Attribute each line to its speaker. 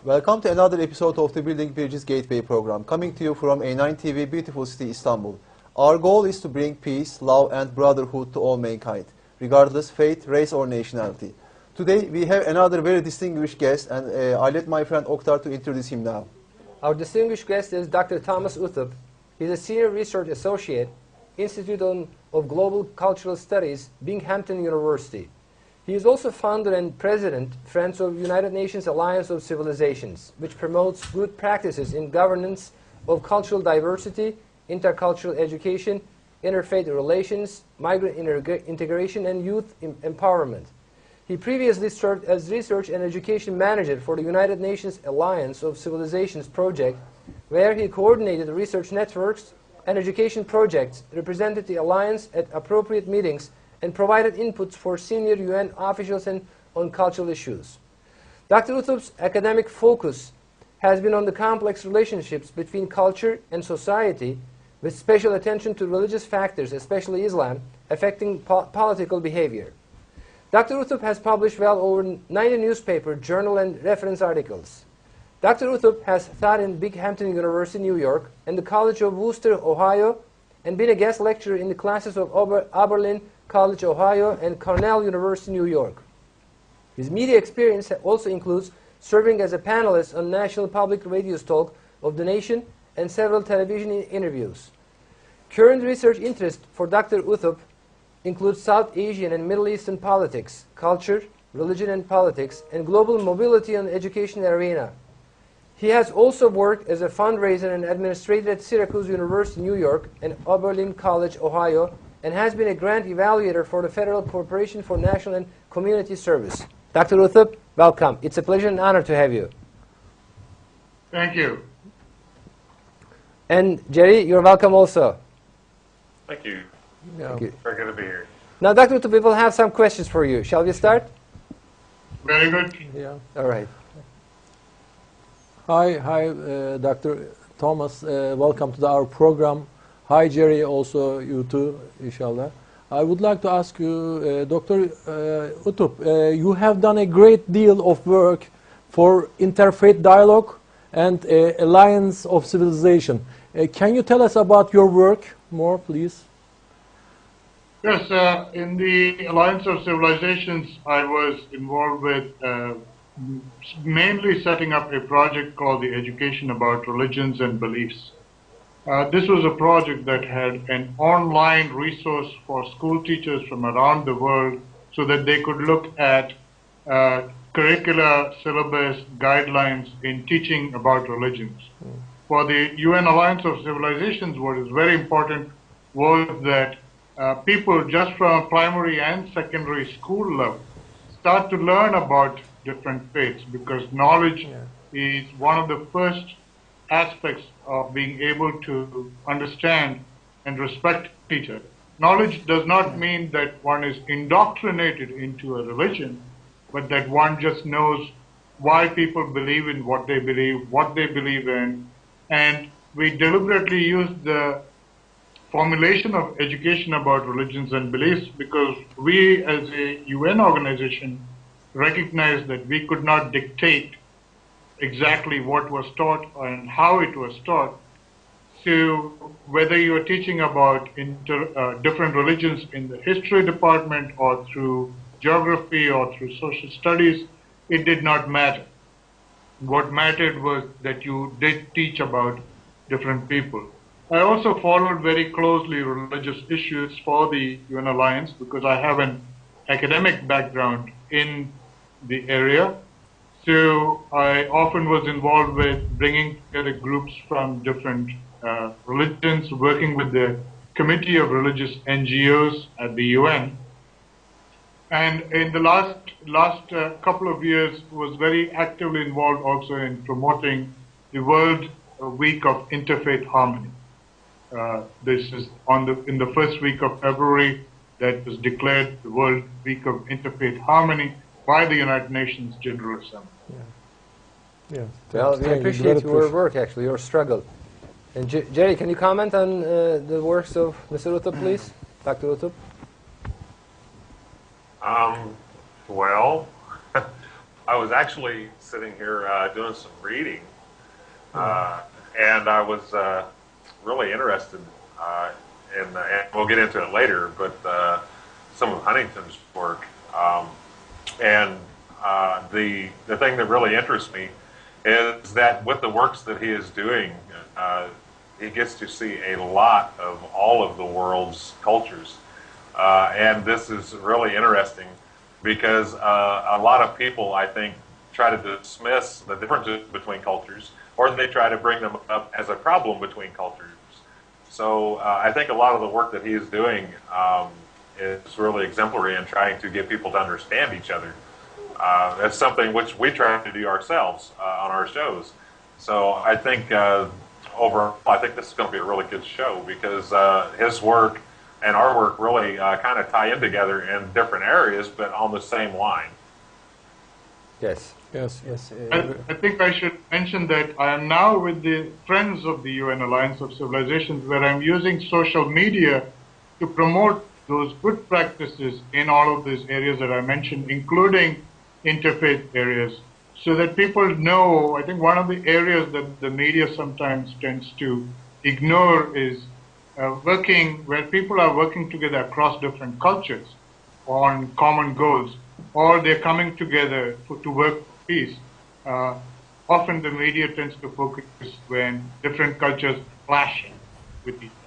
Speaker 1: Welcome to another episode of the Building Bridges Gateway program, coming to you from A9 TV, beautiful city Istanbul. Our goal is to bring peace, love and brotherhood to all mankind, regardless faith, race or nationality. Today we have another very distinguished guest, and I let my friend Oktar to introduce him now.
Speaker 2: Our distinguished guest is Dr. Thomas UTHUP. He's a Senior Research Associate, Institute of Global Cultural Studies, Binghamton University. He is also founder and president, Friends of United Nations Alliance of Civilizations, which promotes good practices in governance of cultural diversity, intercultural education, interfaith relations, migrant integration, and youth empowerment. He previously served as Research and Education Manager for the United Nations Alliance of Civilizations project, where he coordinated research networks and education projects, represented the Alliance at appropriate meetings, and provided inputs for senior UN officials and on cultural issues. Dr. UTHUP's academic focus has been on the complex relationships between culture and society, with special attention to religious factors, especially Islam, affecting political behavior. Dr. UTHUP has published well over 90 newspaper, journal, and reference articles. Dr. UTHUP has taught in Binghamton University, New York, and the College of Wooster, Ohio, and been a guest lecturer in the classes of Oberlin College, Ohio, and Cornell University, New York. His media experience also includes serving as a panelist on National Public Radio's Talk of the Nation and several television interviews. Current research interests for Dr. UTHUP include South Asian and Middle Eastern politics, culture, religion and politics, and global mobility in the education arena. He has also worked as a fundraiser and administrator at Syracuse University, New York, and Oberlin College, Ohio, and has been a grant evaluator for the Federal Corporation for National and Community Service. Dr. UTHUP, welcome. It's a pleasure and honor to have you.
Speaker 3: Thank you.
Speaker 2: And Jerry, you're welcome also.
Speaker 4: Thank you.
Speaker 2: Thank you.
Speaker 4: Very good to be here.
Speaker 2: Now, Dr. UTHUP, we will have some questions for you. Shall we start?
Speaker 3: Very good.
Speaker 5: Yeah.
Speaker 2: All right.
Speaker 5: Hi, Dr. Thomas. Welcome to our program. Hi, Jerry. Also, you too, inshallah. I would like to ask you, Dr. UTHUP, you have done a great deal of work for interfaith dialogue and Alliance of Civilization. Can you tell us about your work more, please?
Speaker 3: Yes, in the Alliance of Civilizations, I was involved with mainly setting up a project called the Education About Religions and Beliefs. This was a project that had an online resource for school teachers from around the world so that they could look at curricular syllabus guidelines in teaching about religions. For the UN Alliance of Civilizations, what is very important was that people just from primary and secondary school level start to learn about different faiths, because knowledge is one of the first aspects of being able to understand and respect each other. Knowledge does not mean that one is indoctrinated into a religion, but that one just knows why people believe in what they believe in, and we deliberately use the formulation of education about religions and beliefs because we as a UN organization recognized that we could not dictate exactly what was taught and how it was taught. So whether you are teaching about different religions in the history department or through geography or through social studies, it did not matter. What mattered was that you did teach about different people. I also followed very closely religious issues for the UN Alliance because I have an academic background in the area. So I often was involved with bringing together groups from different religions, working with the Committee of Religious NGOs at the UN. And in the last couple of years was very actively involved also in promoting the World Week of Interfaith Harmony. This is in the first week of February that was declared the World Week of Interfaith Harmony by the United Nations General Assembly.
Speaker 5: Yeah.
Speaker 2: Well, we appreciate your work, actually, your struggle. And Jerry, can you comment on the works of Mr. UTHUP, please? Dr. UTHUP?
Speaker 4: Well, I was actually sitting here doing some reading, and I was really interested and we'll get into it later, but some of Huntington's work. And the thing that really interests me is that with the works that he is doing, he gets to see a lot of all of the world's cultures. And this is really interesting because a lot of people, I think, try to dismiss the differences between cultures, or they try to bring them up as a problem between cultures. So I think a lot of the work that he is doing is really exemplary in trying to get people to understand each other. That's something which we try to do ourselves on our shows. So I think overall, I think this is going to be a really good show because his work and our work really kind of tie in together in different areas, but on the same line.
Speaker 2: Yes.
Speaker 5: Yes.
Speaker 1: Yes.
Speaker 3: I think I should mention that I am now with the Friends of the UN Alliance of Civilizations, where I'm using social media to promote those good practices in all of these areas that I mentioned, including interfaith areas, so that people know. I think one of the areas that the media sometimes tends to ignore is where people are working together across different cultures on common goals, or they're coming together to work for peace. Often the media tends to focus when different cultures clashing with each other.